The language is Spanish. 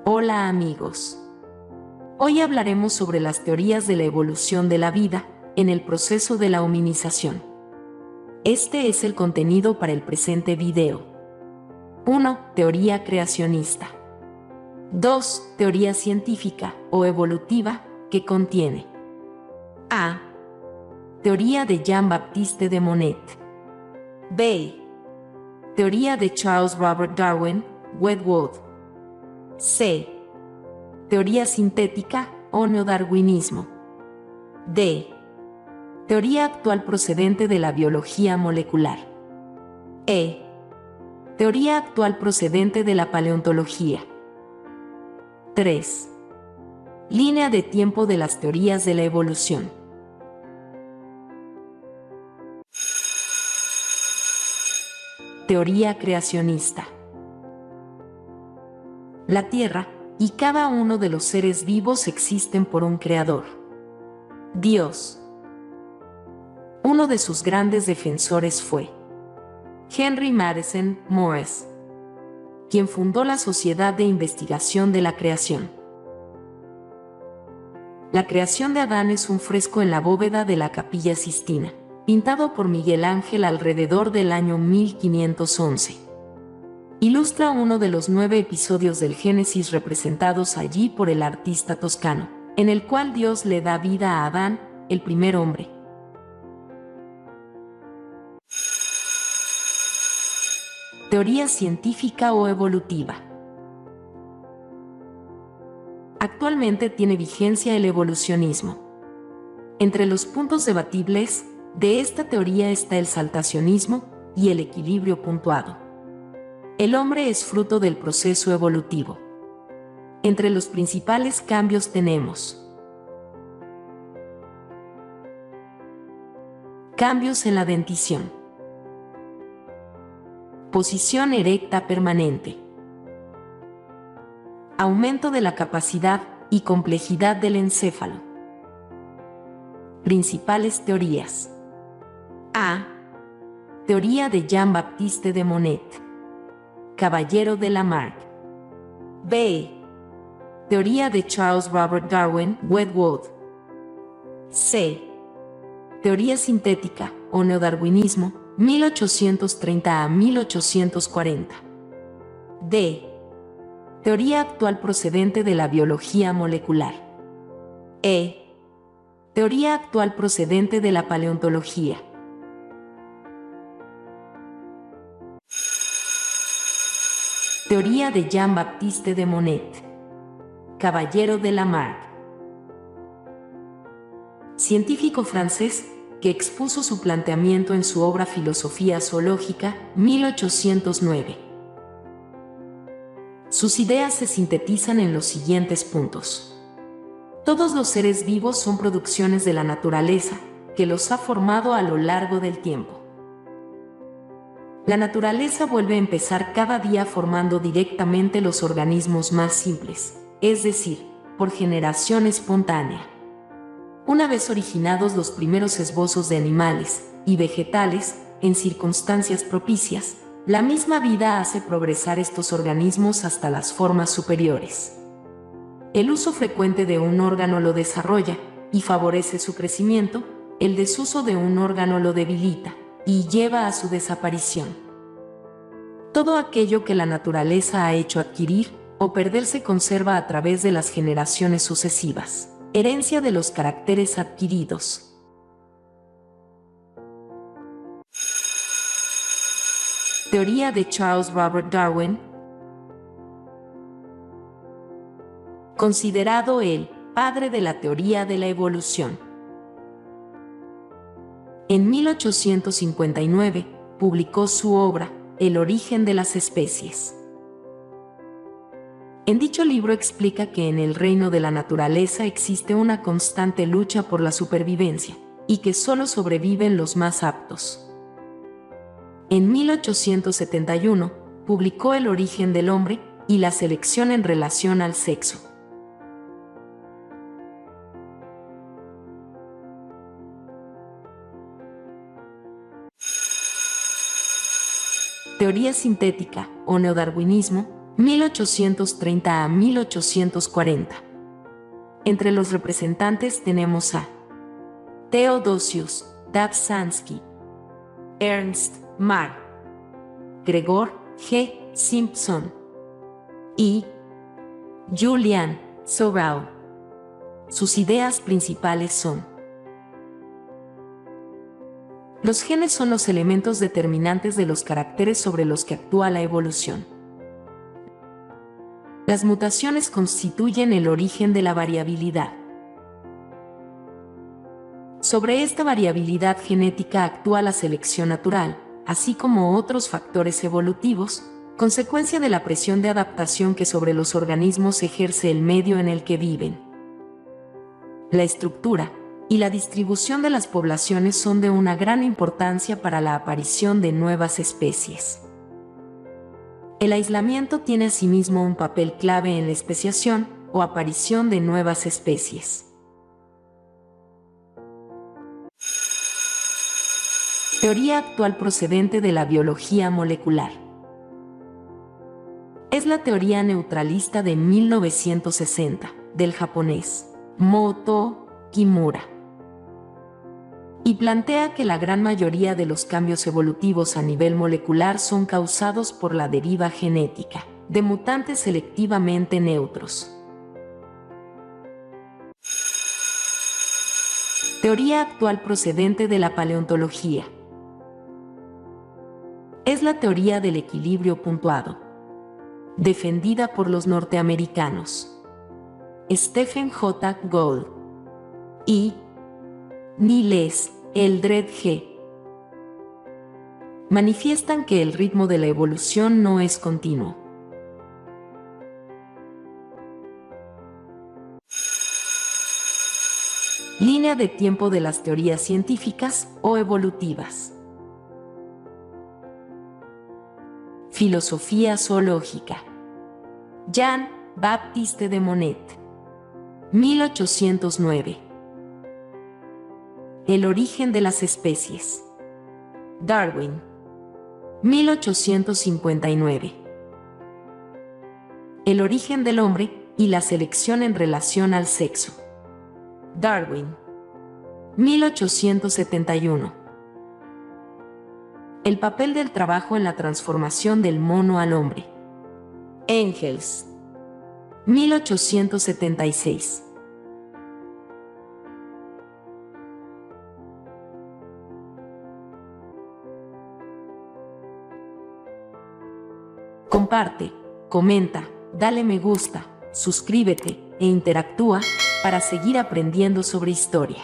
Hola amigos. Hoy hablaremos sobre las teorías de la evolución de la vida en el proceso de la hominización. Este es el contenido para el presente video. 1. Teoría creacionista. 2. Teoría científica o evolutiva que contiene A. Teoría de Jean-Baptiste de Monnet. B. Teoría de Charles Robert Darwin, Wedgwood. C. Teoría sintética o neodarwinismo. D. Teoría actual procedente de la biología molecular. E. Teoría actual procedente de la paleontología. 3. Línea de tiempo de las teorías de la evolución. Teoría creacionista. La Tierra y cada uno de los seres vivos existen por un creador, Dios. Uno de sus grandes defensores fue Henry Madison Morris, quien fundó la Sociedad de Investigación de la Creación. La creación de Adán es un fresco en la bóveda de la Capilla Sistina, pintado por Miguel Ángel alrededor del año 1511. Ilustra uno de los 9 episodios del Génesis representados allí por el artista toscano, en el cual Dios le da vida a Adán, el primer hombre. Teoría científica o evolutiva. Actualmente tiene vigencia el evolucionismo. Entre los puntos debatibles de esta teoría está el saltacionismo y el equilibrio puntuado. El hombre es fruto del proceso evolutivo. Entre los principales cambios tenemos cambios en la dentición, posición erecta permanente, aumento de la capacidad y complejidad del encéfalo. Principales teorías. A. Teoría de Jean-Baptiste de Monnet, Caballero de Lamarck. B. Teoría de Charles Robert Darwin, Wedgwood. C. Teoría sintética o neodarwinismo, 1830 a 1840. D. Teoría actual procedente de la biología molecular. E. Teoría actual procedente de la paleontología. Teoría de Jean-Baptiste de Monnet, Caballero de Lamarck. Científico francés que expuso su planteamiento en su obra Filosofía zoológica, 1809. Sus ideas se sintetizan en los siguientes puntos. Todos los seres vivos son producciones de la naturaleza, que los ha formado a lo largo del tiempo. La naturaleza vuelve a empezar cada día formando directamente los organismos más simples, es decir, por generación espontánea. Una vez originados los primeros esbozos de animales y vegetales, en circunstancias propicias, la misma vida hace progresar estos organismos hasta las formas superiores. El uso frecuente de un órgano lo desarrolla y favorece su crecimiento, el desuso de un órgano lo debilita y lleva a su desaparición. Todo aquello que la naturaleza ha hecho adquirir o perder se conserva a través de las generaciones sucesivas, herencia de los caracteres adquiridos. Teoría de Charles Robert Darwin. Considerado el padre de la teoría de la evolución. En 1859 publicó su obra El origen de las especies. En dicho libro explica que en el reino de la naturaleza existe una constante lucha por la supervivencia, y que solo sobreviven los más aptos. En 1871 publicó El origen del hombre y la selección en relación al sexo. Teoría sintética o neodarwinismo, 1830 a 1840. Entre los representantes tenemos a Theodosius Dobzhansky, Ernst Mach, Gregor G. Simpson y Julian Sorel. Sus ideas principales son: los genes son los elementos determinantes de los caracteres sobre los que actúa la evolución. Las mutaciones constituyen el origen de la variabilidad. Sobre esta variabilidad genética actúa la selección natural, así como otros factores evolutivos, consecuencia de la presión de adaptación que sobre los organismos ejerce el medio en el que viven. La estructura y la distribución de las poblaciones son de una gran importancia para la aparición de nuevas especies. El aislamiento tiene asimismo un papel clave en la especiación o aparición de nuevas especies. Teoría actual procedente de la biología molecular. Es la teoría neutralista de 1960, del japonés Moto Kimura, y plantea que la gran mayoría de los cambios evolutivos a nivel molecular son causados por la deriva genética de mutantes selectivamente neutros. Teoría actual procedente de la paleontología. Es la teoría del equilibrio puntuado, defendida por los norteamericanos Stephen J. Gould y Niles Eldred G. Manifiestan que el ritmo de la evolución no es continuo. Línea de tiempo de las teorías científicas o evolutivas. Filosofía zoológica. Jean-Baptiste de Monnet, 1809. El origen de las especies. Darwin, 1859. El origen del hombre y la selección en relación al sexo. Darwin, 1871. El papel del trabajo en la transformación del mono al hombre. Engels, 1876. Comparte, comenta, dale me gusta, suscríbete e interactúa para seguir aprendiendo sobre historia.